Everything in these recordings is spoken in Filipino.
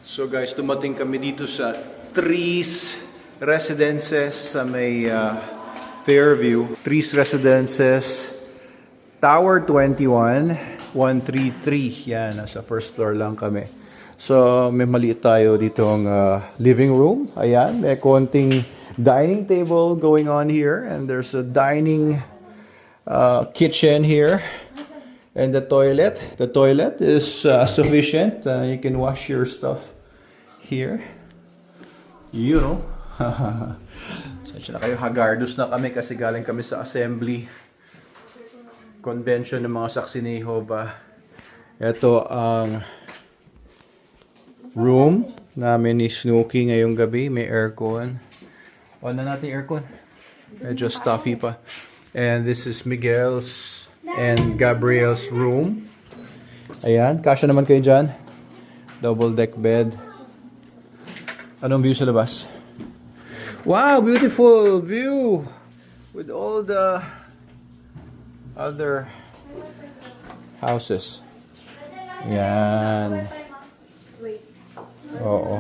So guys, tumating kami dito sa Trees Residences sa may Fairview. Trees Residences, Tower 21, 133. Yan, nasa first floor lang kami. So may maliit tayo ditong living room. Ayan, may konting dining table going on here. And there's a dining kitchen here. And the toilet is sufficient. You can wash your stuff here. You know. Sensya na kayo, hagardos na kami kasi galing kami sa assembly convention ng mga Saksi ni Jehovah. Ito ang room namin ni Snooki ngayong gabi. May aircon. On na natin aircon. Medyo stuffy pa. And this is Miguel's and Gabriel's room. Ayan, kasya naman kayo dyan. Double deck bed. Anong view sa labas? Wow, beautiful view! With all the other houses. Ayan. Oo.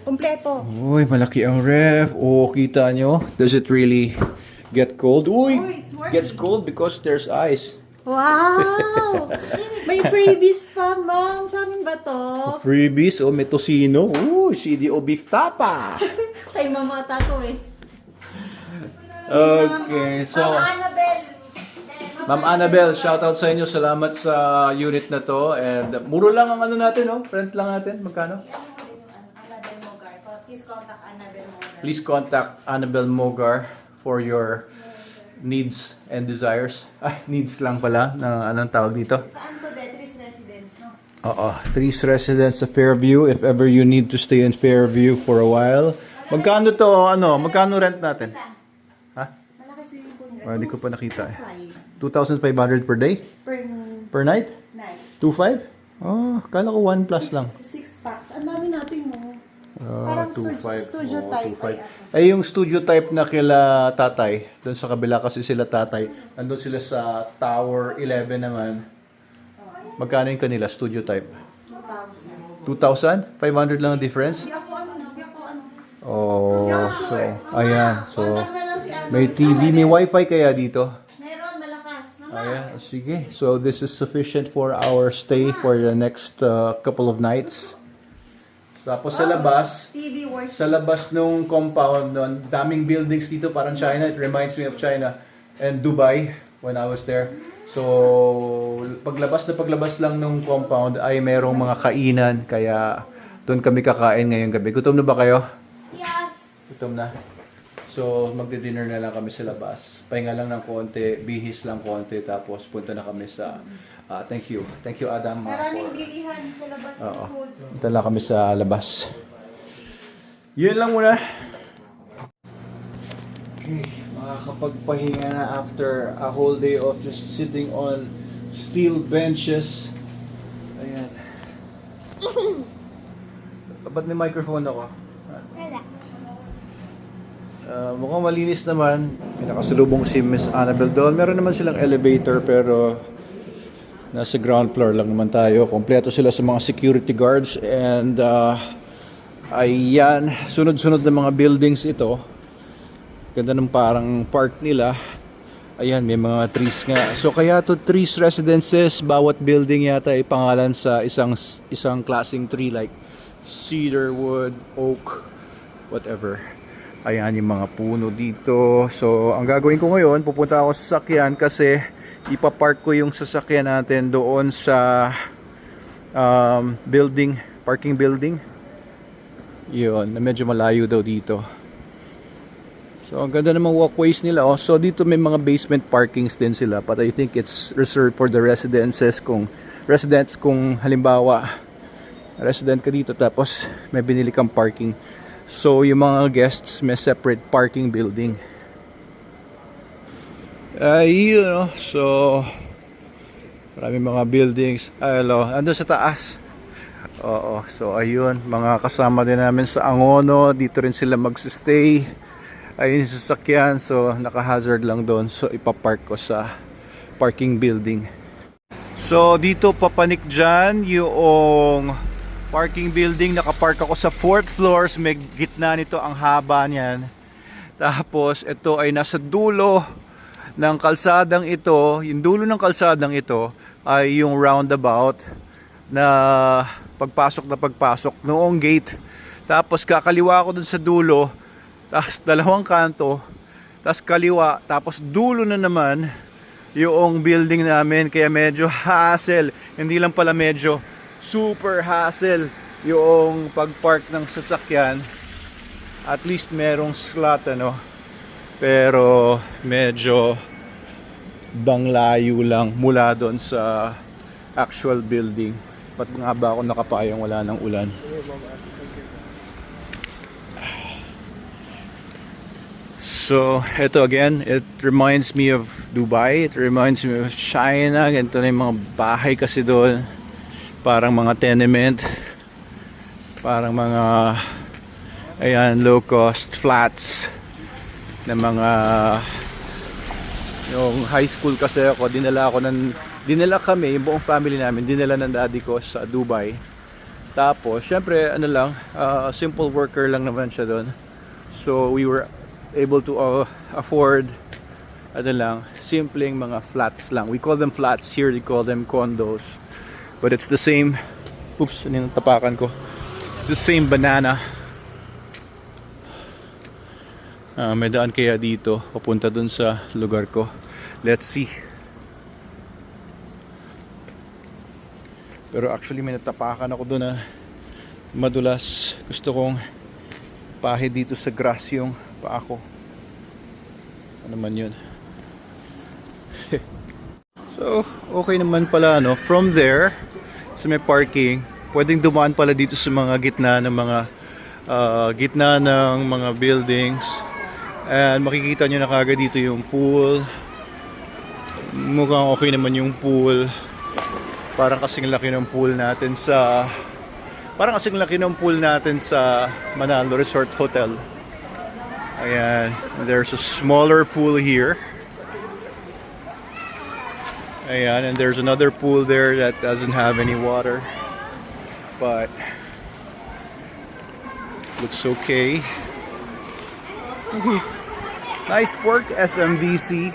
Kompleto. Uy, malaki ang ref. Oh, kita nyo? Does it really get cold? Uy, gets cold because there's ice. Wow! May freebies pa, ma'am. Sa amin ba to? Freebies, oh, may tosino. Uy, CDO beef tapa. Kay mama tato eh. Okay, so Ma'am Annabelle. Ma'am Annabelle, shoutout sa inyo. Salamat sa unit na to. And muro lang ang ano natin, oh. Rent lang natin. Magkano? Annabelle Mogar. Please contact Annabelle Mogar. Please contact Annabelle Mogar for your needs and desires. Ay, needs lang pala. Anong tawag dito? Saan to de? Trees Residence, no? Oo, Trees Residence sa Fairview. If ever you need to stay in Fairview for a while. Magkano to, magkano rent natin? Ha? Malaki swimming pool nila. Hindi ko pa nakita eh. 2.5 2,500 per day? Per night? night. 2,500? Oh, kala ko 1 plus lang. 6 packs. Ang dami natin, no? Parang 2,500. studio type. 2,500. Ay, yung studio type na kila tatay, doon sa kabila kasi sila tatay, nandun sila sa Tower 11 naman. Magkano yung kanila, studio type? 2,000. 2,000? 500 lang ang difference? Hindi ako ano. Oh, so, ayan. So, Contact na lang si Annabelle. may TV, may wifi kaya dito? Meron, malakas. Ayan, sige. So, this is sufficient for our stay for the next couple of nights. Tapos sa labas, TV worship. sa labas nung compound, nun, daming buildings dito, parang China. It reminds me of China and Dubai when I was there. So, paglabas lang nung compound ay merong mga kainan. Kaya, doon kami kakain ngayong gabi. Gutom na ba kayo? Yes. Gutom na. So, magdi-dinner na lang kami sa labas. Pahinga lang ng konti, bihis lang konti, tapos punta na kami sa... thank you. Thank you, Adam. Maraming bilihan sa labas ng food. Punta lang kami sa labas. Yun lang muna. Okay, makakapagpahinga na after a whole day of just sitting on steel benches. Ayan. Ba't may microphone ako? Mukhang malinis naman. May nakasalubong si Miss Annabelle doon. Meron naman silang elevator pero nasa ground floor lang naman tayo. Kompleto sila sa mga security guards and ayan, sunod-sunod na mga buildings ito. Ganda ng parang park nila. Ayan, may mga trees nga. So kaya to Trees Residences, bawat building yata ay pangalan sa isang klaseng tree like cedar wood, oak, whatever. Ayan yung mga puno dito. So ang gagawin ko ngayon, pupunta ako sa sasakyan kasi ipapark ko yung sasakyan natin doon sa parking building. Yun, na medyo malayo daw dito. So ang ganda ng mga walkways nila. Oh. So dito may mga basement parkings din sila, but I think it's reserved for the residents kung halimbawa resident ka dito tapos may binili kang parking. So yung mga guests may separate parking building. Ayun, so maraming mga buildings. Hello, andun sa taas. Oo, so ayun, mga kasama din namin sa Angono. Dito rin sila magsistay. Ayun yung sasakyan, so naka-hazard lang doon. So ipapark ko sa parking building. So dito papanik dyan yung parking building. Nakapark ako sa 4th floor. May gitna nito, ang haba niyan. Tapos ito ay nasa dulo ng kalsadang ito. Yung dulo ng kalsadang ito ay yung roundabout na pagpasok noong gate. Tapos kakaliwa ako dun sa dulo. Tapos dalawang kanto. Tapos kaliwa. Tapos dulo na naman yung building namin. Kaya medyo hassle. Hindi lang pala medyo, super hassle yung pagpark ng sasakyan. At least merong slot, ano. Pero medyo banglayo lang mula doon sa actual building. Ba't nga ba ako nakapayong wala ng ulan? So, ito again, it reminds me of Dubai. It reminds me of China. Ganito na yung mga bahay kasi doon. Parang mga tenement. Parang mga, ayan, low-cost flats na mga, yung high school kasi ako, dinala kami, yung buong family namin, dinala ng daddy ko sa Dubai. Tapos, syempre, ano lang, simple worker lang naman siya doon. So, we were able to afford, ano lang, simpleng mga flats lang. We call them flats, here they call them condos. But it's the same, oops, ano yung tapakan ko? It's the same banana. May daan kaya dito, papunta dun sa lugar ko. Let's see. Pero actually may natapakan ako doon na madulas. Gusto kong pahid dito sa grass yung paa ko. Ano man yun. So, okay naman pala, no? From there, sa may parking, pwedeng dumaan pala dito sa mga gitna ng mga buildings. And makikita nyo na kagad dito yung pool. Mukhang okay naman yung pool. Parang kasing laki ng pool natin sa Manalo Resort Hotel. Ayan, there's a smaller pool here. Ayan, and there's another pool there that doesn't have any water. But looks okay. Nice work, SMDC.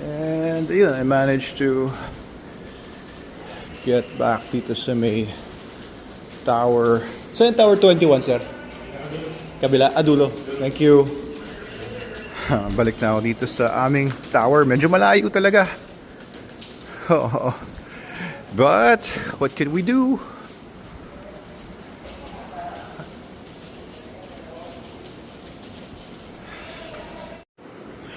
And yun, I managed to get back dito sa may tower. Saan tower 21, sir? Kabila? Dulo. Thank you. Balik na ako dito sa aming tower. Medyo malayo talaga. But, what can we do?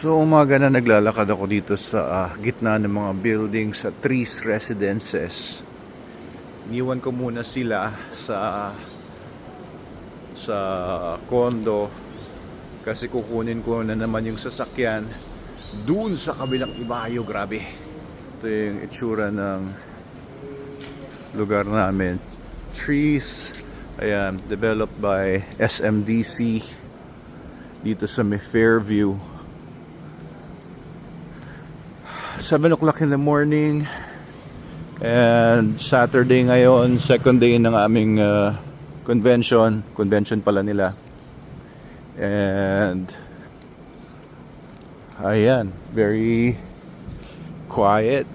So umaga na naglalakad ako dito sa gitna ng mga buildings sa Trees Residences. Iniwan ko muna sila sa condo kasi kukunin ko na naman yung sasakyan dun sa kabilang ibayo. Grabe. Ito yung itsura ng lugar namin. Trees, ayan, developed by SMDC dito sa may Fairview. 7 o'clock in the morning and Saturday ngayon, second day ng aming convention pala nila, and ayan, very quiet.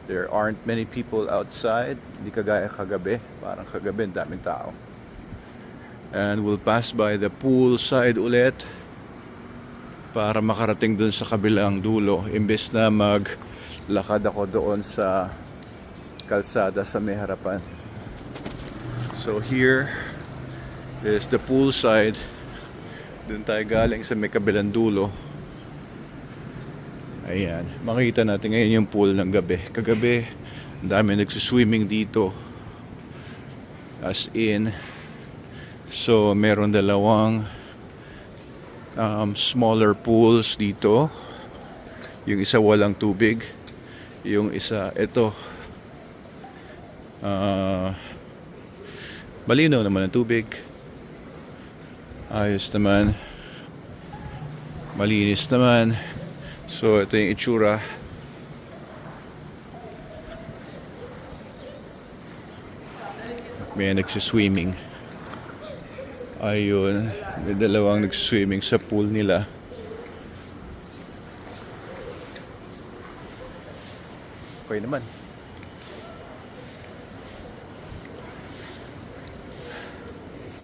There aren't many people outside, hindi kagaya kagabi. Parang kagabi ang daming tao. And we'll pass by the pool side ulit para makarating dun sa kabilang dulo, imbes na maglakad ako doon sa kalsada sa may harapan. So here is the pool side. Dun tayo galing sa may kabilang dulo. Ayan, makikita natin ngayon yung pool ng gabi. Kagabi, ang dami nagsiswimming dito. As in, so meron dalawang smaller pools dito. Yung isa walang tubig, yung isa ito malinaw naman ang tubig, ayos naman, malinis naman. So ito yung itsura May nagsiswimming. Ayun, may dalawang nagsiswimming sa pool nila. Okay naman.